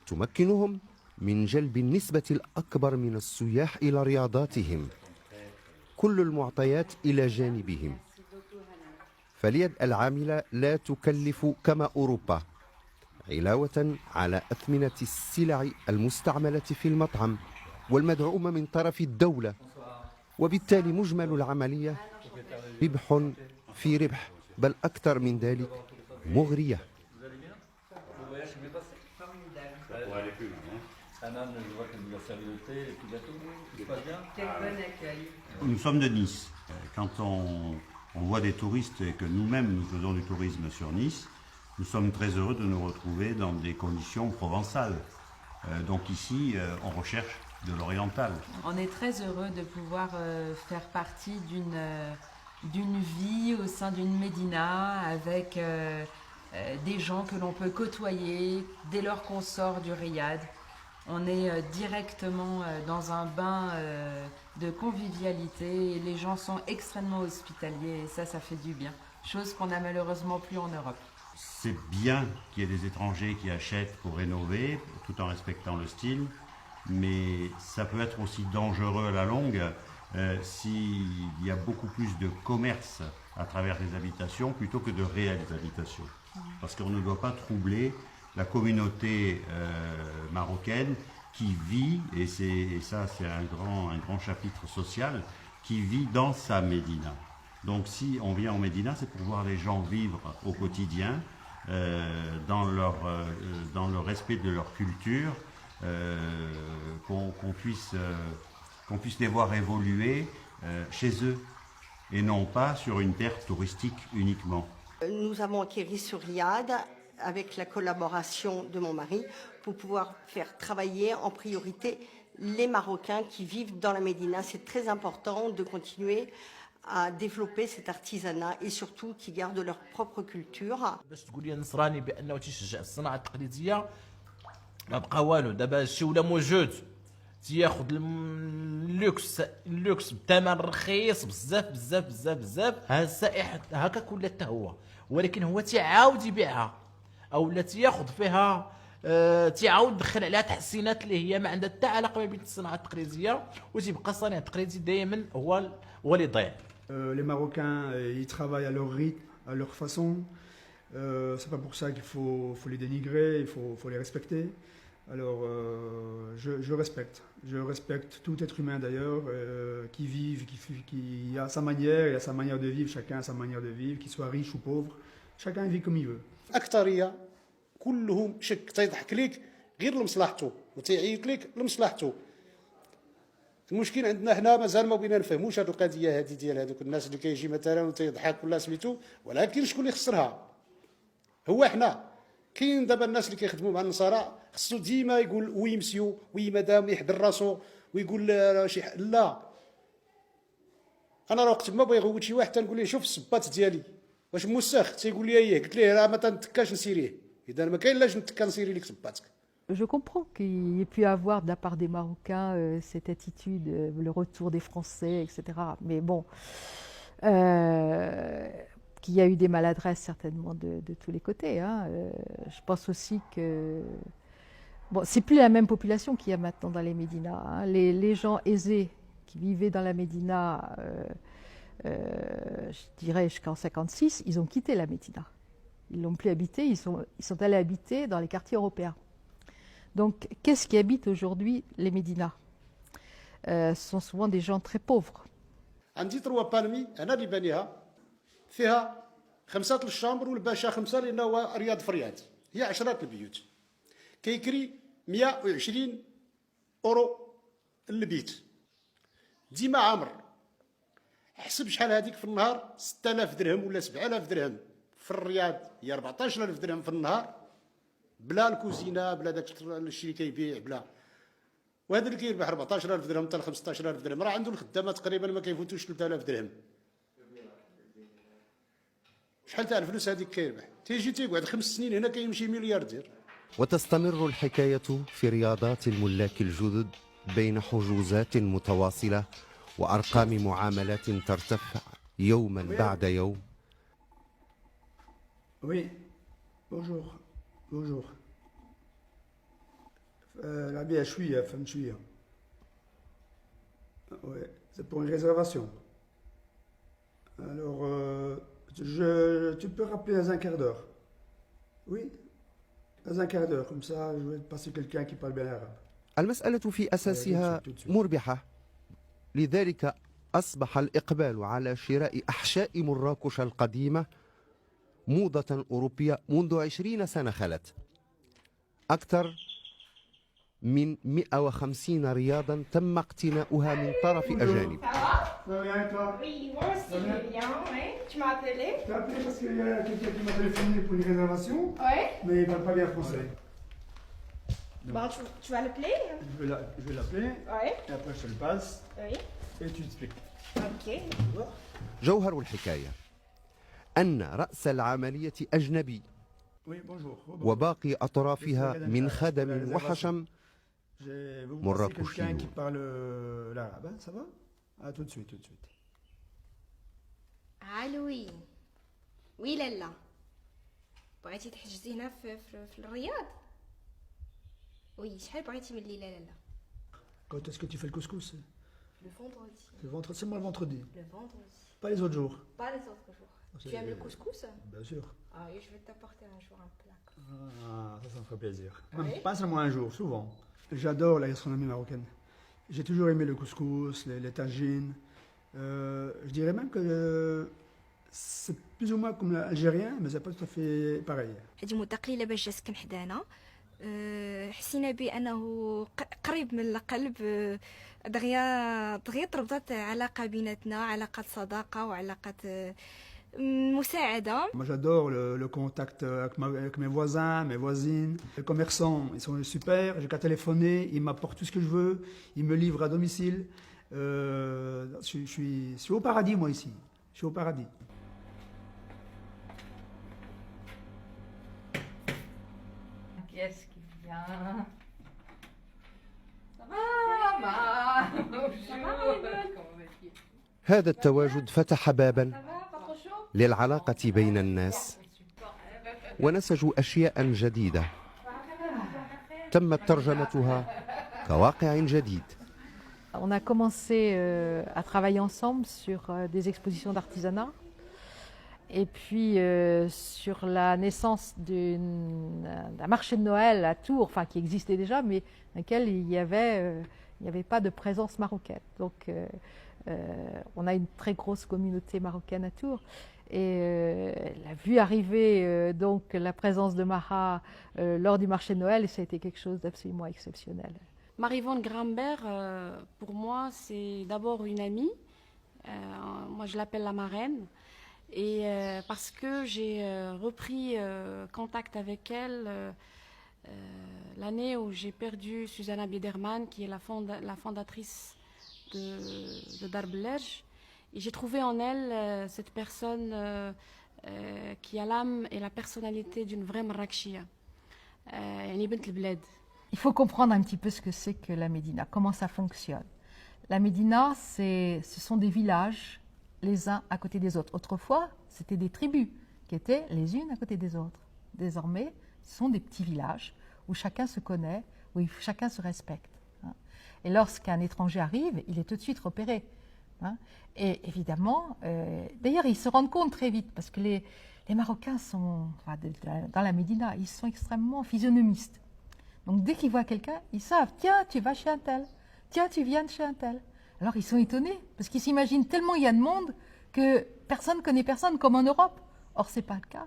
Speaker 6: تمكنهم من جلب النسبة الأكبر من السياح إلى رياضاتهم، كل المعطيات إلى جانبهم. فاليد العاملة لا تكلف كما أوروبا، علاوة على أثمنة السلع المستعملة في المطعم والمدعومة من طرف الدولة، وبالتالي مجمل العملية ربح في ربح، بل أكثر من ذلك مغرية.
Speaker 14: Nous sommes de Nice. Quand on voit des touristes et que nous-mêmes nous faisons du tourisme sur Nice, nous sommes très heureux de nous retrouver dans des conditions provençales. Donc ici, on recherche de l'oriental.
Speaker 15: On est très heureux de pouvoir faire partie d'une vie au sein d'une médina avec des gens que l'on peut côtoyer dès lors qu'on sort du riad. On est directement dans un bain de convivialité et les gens sont extrêmement hospitaliers et ça fait du bien. Chose qu'on n'a malheureusement plus en Europe.
Speaker 14: C'est bien qu'il y ait des étrangers qui achètent pour rénover, tout en respectant le style, mais ça peut être aussi dangereux à la longue s'il y a beaucoup plus de commerce à travers les habitations plutôt que de réelles habitations. Parce qu'on ne doit pas troubler la communauté marocaine qui vit, et ça c'est un grand chapitre social, qui vit dans sa médina. Donc si on vient en médina, c'est pour voir les gens vivre au quotidien, dans le respect de leur culture, qu'on puisse les voir évoluer chez eux, et non pas sur une terre touristique uniquement.
Speaker 8: Nous avons acquis sur Riyad avec la collaboration de mon mari pour pouvoir faire travailler en priorité les Marocains qui vivent dans la Médina. C'est très important de continuer à développer cet artisanat et surtout qui gardent leur propre culture.
Speaker 11: باش تقول لي النصراني بانه تيشجع الصناعه التقليديه ما بقى والو. دابا الشيء ولا موجود تياخذ اللوكس بثمن رخيص بزاف. ها السائح هكاك ولا حتى هو، ولكن هو تيعاود يبيعها او لا تياخذ فيها تيعاود يدخل عليها تحسينات اللي هي ما عندها حتى علاقه ما بين الصناعه التقليديه، وتيبقى الصناعه التقليدي دائما هو اللي يضيع.
Speaker 10: Les Marocains, ils travaillent à leur rythme, à leur façon. C'est pas pour ça qu'il faut les dénigrer, il faut les respecter. Alors, je respecte tout être humain d'ailleurs, qui vive, qui a sa manière, il a sa manière de vivre, chacun a sa manière de vivre, qu'il soit riche ou pauvre, chacun vit comme il veut.
Speaker 5: أكترية كلهم شك تيضحك ليك غير لمصلحته وتيعيط ليك لمصلحته. المشكل عندنا حنا مازال ما بغينا نفهموش هذه القضيه هذه ديال هذوك الناس اللي كيجي مثلا وتيضحك ولا سميتو، ولكن شكون اللي خسرها؟ هو حنا. كاين دابا الناس اللي كيخدموا مع النصارى خصو ديما يقول وي مسيو وي مدام، يحضر راسو ويقول شي لا. انا راه وقت ما بغي يغوت شي واحد تنقول ليه شوف الصباط ديالي واش موسخ، تيقول لي ايه، قلت ليه راه ما تنتكاش نسيريه، اذا ما كاين لاش نتكا نسيري لك صباطك.
Speaker 1: Je comprends qu'il y ait pu avoir de la part des Marocains cette attitude, le retour des Français, etc. Mais bon, qu'il y a eu des maladresses certainement de tous les côtés. Je pense aussi que bon, c'est plus la même population qu'il y a maintenant dans les médinas. Les gens aisés qui vivaient dans la médina, je dirais jusqu'en 1956, ils ont quitté la médina. Ils l'ont plus habité, ils sont allés habiter dans les quartiers européens. Donc, qu'est-ce qui habite aujourd'hui les médinas? Ce sont souvent des gens très pauvres.
Speaker 5: عندي تروا بالمي انا اللي بانيها فيها 5 الشامبر والباشا 5 لانه هو رياض في رياض، هي 10 البيوت كيكري 120 اورو البيت ديما عامر. حسب شحال هذيك في النهار 6000 درهم ولا 7000 درهم. في الرياض هي 14000 درهم في النهار بلا الكوزينه بلا داك الشيء اللي كيبيع بلا. وهذا اللي كيربح 14000 درهم حتى 15000 درهم راه عنده الخدامه تقريبا ما كيفوتوش 3000 درهم. شحال تاع الفلوس هذيك كيربح؟ تيجي تيقعد 5 سنين هنا كيمشي ملياردير.
Speaker 6: وتستمر الحكاية في رياضات الملاك الجدد بين حجوزات متواصلة وأرقام معاملات ترتفع يوما بعد يوم.
Speaker 10: Oui, bonjour. Bonjour. La bière chouïa, femme chouïa. Ouais, c'est pour une réservation. Alors, tu peux rappeler dans un quart d'heure. Oui, dans un quart d'heure, comme ça, je vais te passer quelqu'un qui parle bien arabe.
Speaker 6: المسألة في أساسها مربحة، لذلك أصبح الإقبال على شراء أحشاء مراكش القديمة موضة أوروبية منذ 20 سنة خلت. أكثر من 150 رياضا تم اقتناؤها من طرف أجانب.
Speaker 8: Oui, moi aussi, bien, ouais. Tu m'as appelé?
Speaker 10: Je t'ai appelé parce qu'il y a quelqu'un qui m'a téléphoné pour une réservation.
Speaker 8: Ouais.
Speaker 10: Mais il ne parle pas bien français.
Speaker 8: Bon, tu vas l'appeler?
Speaker 10: Je vais l'appeler.
Speaker 8: Ouais.
Speaker 10: Et après, je te le passe.
Speaker 8: Oui.
Speaker 10: Et tu expliques.
Speaker 8: Ok.
Speaker 6: جوهر الحكاية أن رأس العملية أجنبي
Speaker 10: Oui, bonjour.
Speaker 6: وباقي أطرافها من خدم وحشم
Speaker 10: Vous
Speaker 6: مرة
Speaker 10: voici quelqu'un qui
Speaker 6: كوشيو.
Speaker 10: parle l'arabe, hein, ça va? Ah, tout de suite, tout de suite.
Speaker 16: علوي وي لالا بغيتي تحجزي هنا في الرياض وي شحال بغيتي من ليله لالا
Speaker 10: Quand est-ce que tu fais le couscous?
Speaker 16: le vendredi
Speaker 10: Le vendredi, seulement le vendredi.
Speaker 16: le vendredi
Speaker 10: Pas les autres jours.
Speaker 16: pas les autres jours tu aimes le couscous
Speaker 10: Bien sûr.
Speaker 16: ah oui je vais t'apporter un jour un plat
Speaker 10: Ah, ça me ferait plaisir.
Speaker 16: Ah oui?
Speaker 10: Pas seulement un jour, souvent. J'adore la gastronomie marocaine. J'ai toujours aimé le couscous, les tagines. Je dirais même que c'est plus ou moins comme l'algérien, mais c'est pas tout à fait pareil.
Speaker 16: هادي مده قليله باش جا سكن حدانا حسينا بانه قريب من القلب دغيا تربطت علاقه بيناتنا علاقه صداقه وعلاقه مساعده.
Speaker 10: Moi j'adore le contact avec mes voisins, mes voisines. Les commerçants, ils sont super. J'ai qu'à téléphoner, ils m'apportent tout ce que je veux, ils me livrent à domicile. Je suis au paradis moi ici. Je suis au paradis.
Speaker 2: Qu'est-ce qui vient? Ça va, maman? Bonjour. Comment vas-tu?
Speaker 6: هذا التواجد فتح بابا للعلاقة بين الناس ونسجوا أشياء جديدة تمت ترجمتها كواقع جديد.
Speaker 1: On a commencé à travailler ensemble sur des expositions d'artisanat et puis sur la naissance d'un marché de Noël à Tours, enfin qui existait déjà, mais dans lequel il n'y avait pas de présence marocaine. Donc on a une très grosse communauté marocaine à Tours. Et elle a vu arriver donc la présence de Maha lors du marché de Noël et ça a été quelque chose d'absolument exceptionnel.
Speaker 17: Marie-Yvonne Grimbert, pour moi, c'est d'abord une amie. Moi, je l'appelle la marraine. Et parce que j'ai repris contact avec elle l'année où j'ai perdu Susanna Biederman, qui est la fondatrice de Darbelej. Et j'ai trouvé en elle cette personne qui a l'âme et la personnalité d'une vraie Marrakechia. يعني بنت البلاد.
Speaker 1: Il faut comprendre un petit peu ce que c'est que la Médina, comment ça fonctionne. La Médina, ce sont des villages les uns à côté des autres. Autrefois, c'était des tribus qui étaient les unes à côté des autres. Désormais, ce sont des petits villages où chacun se connaît, où chacun se respecte. Et lorsqu'un étranger arrive, il est tout de suite repéré. Et évidemment, d'ailleurs, ils se rendent compte très vite, parce que les Marocains sont, dans la Médina, ils sont extrêmement physionomistes. Donc dès qu'ils voient quelqu'un, ils savent, tiens, tu vas chez un tel, tiens, tu viens de chez un tel. Alors ils sont étonnés, parce qu'ils s'imaginent tellement il y a de monde que personne ne connaît personne, comme en Europe. Or, ce n'est pas le cas.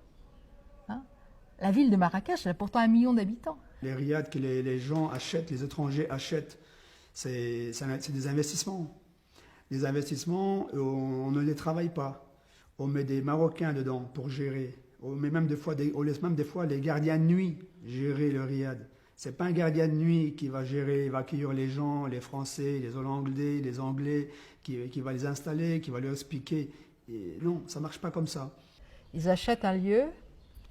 Speaker 1: La ville de Marrakech, elle a pourtant 1 million d'habitants.
Speaker 10: Les riads que les gens achètent, les étrangers achètent, c'est des investissements. Les investissements, on ne les travaille pas. On met des Marocains dedans pour gérer. On met même des fois les gardiens de nuit gérer le riad. C'est pas un gardien de nuit qui va gérer, il va accueillir les gens, les Français, les Hollandais, les Anglais, qui va les installer, qui va leur expliquer. Et non, ça marche pas comme ça.
Speaker 1: Ils achètent un lieu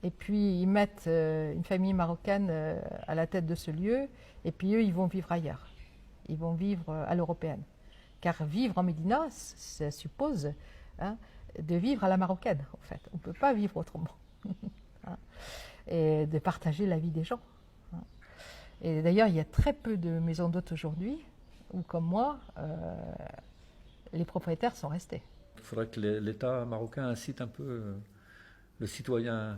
Speaker 1: et puis ils mettent une famille marocaine à la tête de ce lieu et puis eux, ils vont vivre ailleurs. Ils vont vivre à l'européenne. Car vivre en Médina, ça suppose de vivre à la marocaine, en fait. On ne peut pas vivre autrement. Et de partager la vie des gens. Et d'ailleurs, il y a très peu de maisons d'hôtes aujourd'hui où, comme moi, les propriétaires sont restés.
Speaker 9: Il faudrait que l'État marocain incite un peu le citoyen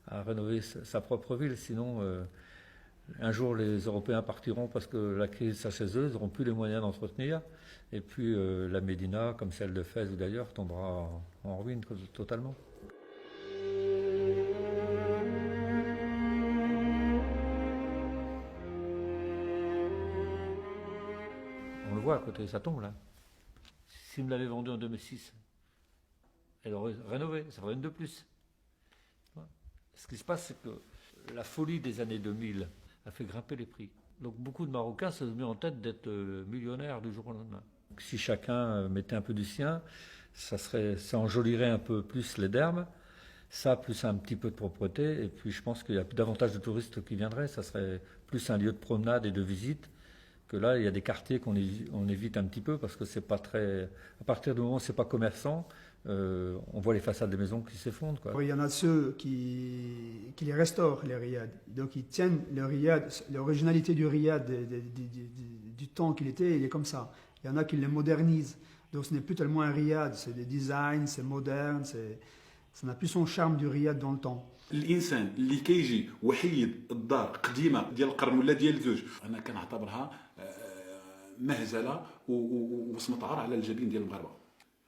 Speaker 9: à rénover sa propre ville, sinon un jour les Européens partiront parce que la crise c'est chez eux, ils n'auront plus les moyens d'entretenir, et puis la Médina, comme celle de Fès ou d'ailleurs, tombera en ruine totalement. On le voit à côté, ça tombe là. S'il me l'avait vendu en 2006, elle aurait rénové, ça ferait une de plus. Ce qui se passe, c'est que la folie des années 2000 a fait grimper les prix. Donc beaucoup de Marocains se sont mis en tête d'être millionnaires du jour au lendemain. Si chacun mettait un peu du sien, ça enjolirait un peu plus les dermes, ça plus un petit peu de propreté, et puis je pense qu'il y a davantage de touristes qui viendraient, ça serait plus un lieu de promenade et de visite, Que là, il y a des quartiers qu'on évite un petit peu parce que c'est pas très. À partir du moment où c'est pas commerçant, on voit les façades des maisons qui s'effondrent, quoi.
Speaker 10: Il y en a ceux qui les restaurent, les riads. Donc ils tiennent le riad, l'originalité du riad du temps qu'il était, il est comme ça. Il y en a qui les modernisent. Donc ce n'est plus tellement un riad, c'est des designs, c'est moderne, ça n'a plus son charme du riad dans le temps.
Speaker 12: الانسان اللي كيجي وحيد الدار قديمه ديال القرن ولا ديال الزوج انا كنعتبرها مهزله وسمطعر على الجبين ديال المغاربه.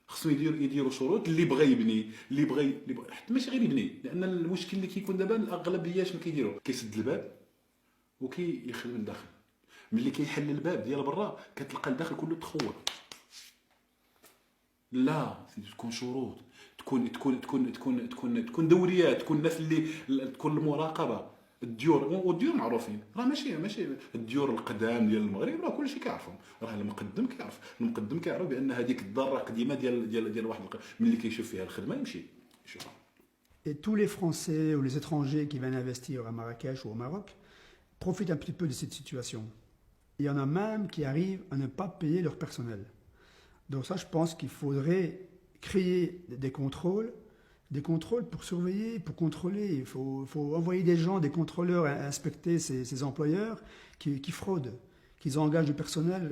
Speaker 12: خصو يديروا شروط اللي بغى يبني اللي بغى حتى ماشي غير يبني، لان المشكل اللي كيكون دابا الاغلبيه شنو كيديروا؟ كيسد الباب وكيخدم من الداخل. ملي كيحل الباب ديال برا كتلقى الداخل كله تخور. لا تكون شروط، تكون دوريات، تكون الناس اللي تكون المراقبه. والديور معروفين، راه ماشي الديور القدام ديال المغرب راه كلشي كيعرفهم، راه المقدم كيعرف بان هذيك الدار راه قديمه ديال واحد ملي كيشوف فيها الخدمه يمشي يشوفها.
Speaker 10: Et tous les Français ou les étrangers qui viennent investir à Marrakech ou au Maroc profitent un petit peu de cette situation. Il y en a même qui arrivent à ne pas payer leur personnel. Donc ça, je pense qu'il faudrait créer des contrôles pour surveiller, pour contrôler. Il faut envoyer des gens, des contrôleurs à inspecter ces employeurs qui fraudent, qui engagent du personnel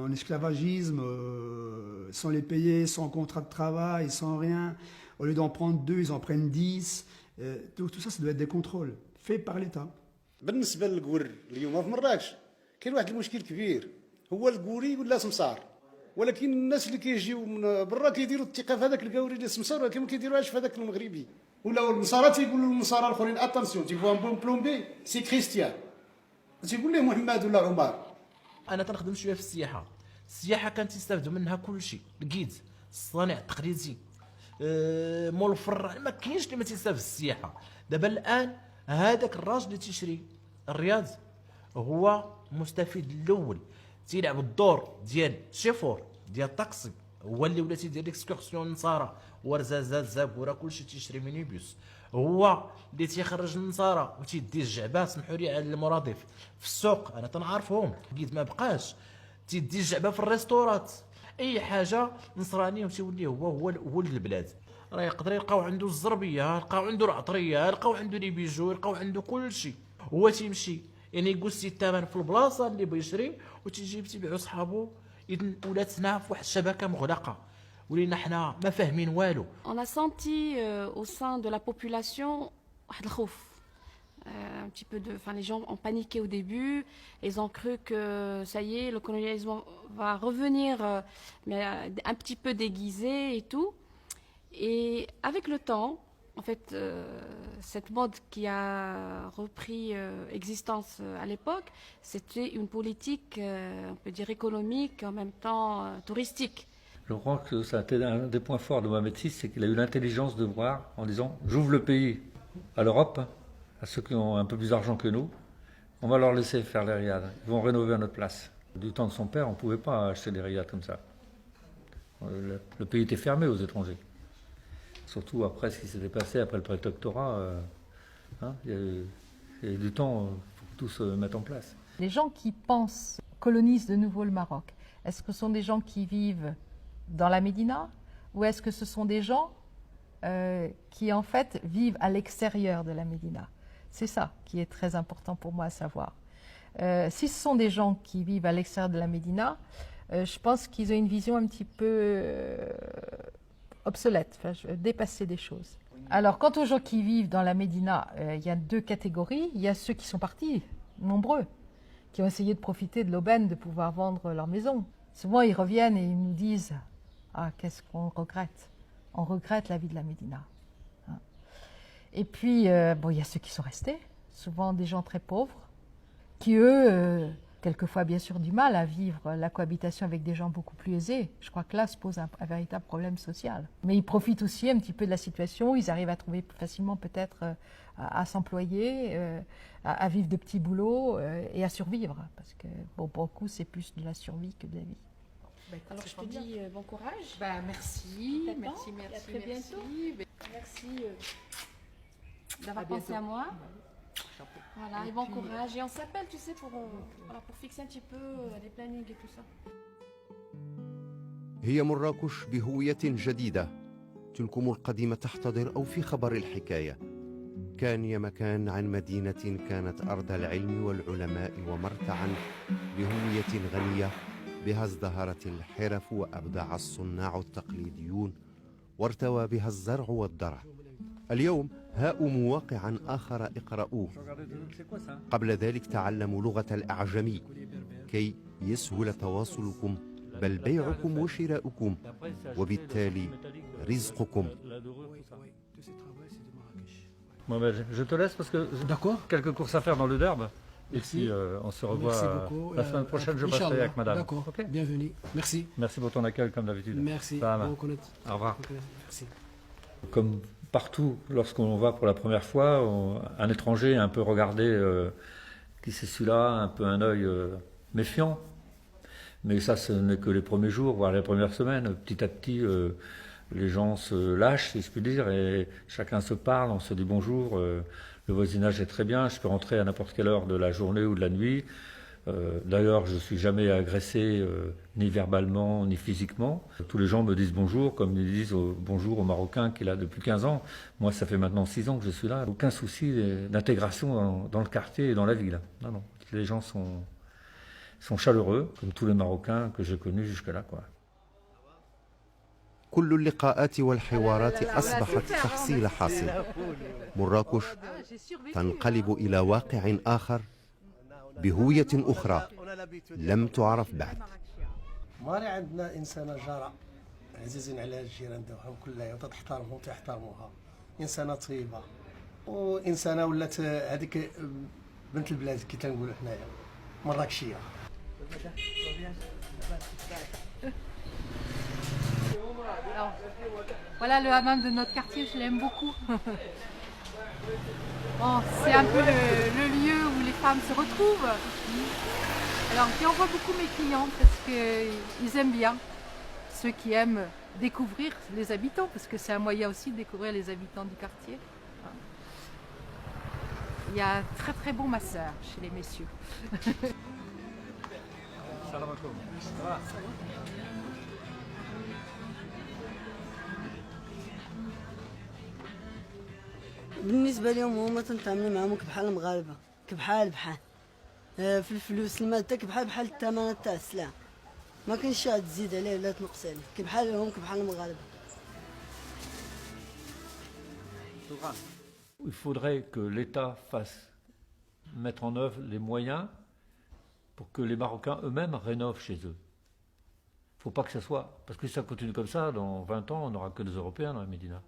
Speaker 10: en esclavagisme, sans les payer, sans contrat de travail, sans rien. Au lieu d'en prendre 2, ils en prennent 10. Donc tout ça, ça doit être des contrôles faits par l'État.
Speaker 5: بالنسبه للقور اليوم في مراكش كاين واحد المشكل كبير، هو القوري ولا سمسار. ولكن الناس اللي كيجيو من برا كيديروا الثقه في هذاك القوري اللي سمسار، ولكن ما كيديروهاش في هذاك المغربي. ولا النصارى تيقولوا للنصارى الاخرين اتونسيون تيفوا ان بون بلومبي سي كريستيان، تيقول ليه محمد ولا عمر.
Speaker 11: انا تنخدم شويه في السياحه كانت تستافدوا منها كل شيء، الكيد، الصانع التقليدي، مول الفرع، ما كاينش اللي ما تيستافد السياحه. دابا الان هذاك الراجل اللي تيشري الرياض هو مستفيد الاول، تيلعب الدور ديال شيفور ديال الطاكسي، هو اللي ولا تيدير ليكسكورسيون النصارى ورزازات زابوره كلشي تيشري مينيبوس، هو اللي تيخرج النصارى وتيدي الجعبه، سمحوا لي على المرادف في السوق، انا تنعرفهم كيد ما بقاش تيدي الجعبه في الريستورات، اي حاجه نصرانيه وتيولي هو ولد البلاد. راه يقدر يلقاو عنده الزربيه، يلقاو عنده العطريه، يلقاو عنده لي بيجو، يلقاو عنده كل شيء، هو تيمشي يعني يقصي الثمن في البلاصه اللي بغى يشري وتيجي تيبيعو صحابو. اذا ولاتنا في واحد الشبكه مغلقه ولينا حنا ما فاهمين والو.
Speaker 17: On a senti au sein de la population واحد الخوف. Un petit peu les gens ont paniqué au début, ils ont cru que ça y est, le colonialisme va revenir, mais un petit peu déguisé et tout. Et avec le temps, en fait, cette mode qui a repris existence à l'époque, c'était une politique, on peut dire économique, en même temps touristique.
Speaker 9: Je crois que ça a été un des points forts de Mohamed VI, c'est qu'il a eu l'intelligence de voir en disant j'ouvre le pays à l'Europe, à ceux qui ont un peu plus d'argent que nous, on va leur laisser faire les riads, ils vont rénover à notre place. Du temps de son père, on ne pouvait pas acheter des riads comme ça. Le pays était fermé aux étrangers. Surtout après ce qui s'était passé après le prétectorat, il y a eu du temps pour que tout se mette en place.
Speaker 1: Les gens qui pensent colonisent de nouveau le Maroc, est-ce que ce sont des gens qui vivent dans la Médina ou est-ce que ce sont des gens qui en fait vivent à l'extérieur de la Médina? C'est ça qui est très important pour moi à savoir. Si ce sont des gens qui vivent à l'extérieur de la Médina, je pense qu'ils ont une vision un petit peu obsolète, dépasser des choses. Alors, quant aux gens qui vivent dans la Médina, il y a deux catégories. Il y a ceux qui sont partis, nombreux, qui ont essayé de profiter de l'aubaine de pouvoir vendre leur maison. Souvent, ils reviennent et ils nous disent « Ah, qu'est-ce qu'on regrette ?» On regrette la vie de la Médina. Et puis, il y a ceux qui sont restés, souvent des gens très pauvres, qui eux, quelquefois bien sûr du mal à vivre la cohabitation avec des gens beaucoup plus aisés. Je crois que là se pose un véritable problème social. Mais ils profitent aussi un petit peu de la situation, ils arrivent à trouver plus facilement peut-être à s'employer, à vivre de petits boulots et à survivre. Parce que pour beaucoup, c'est plus de la survie que de la vie.
Speaker 17: Alors je te dis bon courage.
Speaker 1: Merci,
Speaker 17: merci. À très bientôt. Merci d'avoir pensé à moi. Voilà, et bon courage. Et on s'appelle, tu sais, voilà, pour fixer un petit peu les plannings et tout ça.
Speaker 6: هي مراكش بهوية جديدة. تلكم القديمة تحتضر أو في خبر الحكاية. كان يا مكان عن مدينة كانت أرض العلم والعلماء ومرتعا لهوية غنية بها ازدهرت الحرف وأبدع الصناع التقليديون وارتوى بها الزرع والضرع. اليوم هاؤم واقعا آخر اقرأوه. قبل ذلك تعلموا لغة الأعجمي كي يسهل تواصلكم بل بيعكم وشراؤكم وبالتالي رزقكم.
Speaker 9: Bon ben, je te laisse parce que j'ai quelques courses à faire dans le Derbe. Et puis on se revoit la semaine prochaine, je passerai avec madame.
Speaker 18: D'accord,
Speaker 9: okay.
Speaker 18: Bienvenue. Merci.
Speaker 9: Merci pour ton accueil comme d'habitude.
Speaker 18: Merci.
Speaker 9: Au revoir.
Speaker 18: Merci.
Speaker 9: Comme partout, lorsqu'on va pour la première fois, un étranger est un peu regardé, qui c'est celui-là, un peu un œil méfiant. Mais ça, ce n'est que les premiers jours, voire les premières semaines. Petit à petit, les gens se lâchent, si je puis dire, et chacun se parle, on se dit bonjour. Le voisinage est très bien, je peux rentrer à n'importe quelle heure de la journée ou de la nuit. D'ailleurs, je ne suis jamais agressé, ni verbalement, ni physiquement. Tous les gens me disent bonjour, comme ils disent bonjour au Marocain qui est là depuis 15 ans. Moi, ça fait maintenant 6 ans que je suis là. Aucun souci d'intégration dans le quartier et dans la ville. Non, non. Les gens sont chaleureux, comme tous les Marocains que j'ai connus jusque-là, quoi.
Speaker 6: كل اللقاءات والحوارات أصبحت تحصيل حاصل. مراكش تنقلب إلى واقع آخر بهوية أخرى لم تعرف بعد.
Speaker 19: ماري عندنا إنسانة جارة عزيزين عليها الجيران ديالهم كلها وتحترمهم وتحترموها. إنسانة طيبة وإنسانة ولات هذيك بنت البلاد كي تنقولوا حنايا مراكشية.
Speaker 2: Alors, voilà le hammam de notre quartier, je l'aime beaucoup. Bon, c'est un peu le lieu où les femmes se retrouvent. Alors, j'y envoie beaucoup mes clients parce qu'ils aiment bien. Ceux qui aiment découvrir les habitants, parce que c'est un moyen aussi de découvrir les habitants du quartier. Il y a un très très bon masseur chez les messieurs.
Speaker 9: Salam alaikum. Ça va?
Speaker 20: بالنسبه لهم هما تنتعاملوا معاهم كبحال المغاربه كبحال في الفلوس الماده كبحال الثمن تاع السلعه ما كاينش شي تزيد عليه ولا تنقص عليه كبحال المغاربه.
Speaker 9: Il faudrait que l'État fasse mettre en œuvre les moyens pour que les Marocains eux-mêmes rénovent chez eux. Il ne faut pas que ça soit... Parce que si ça continue comme ça, dans 20 ans, on n'aura que des Européens dans la Médina.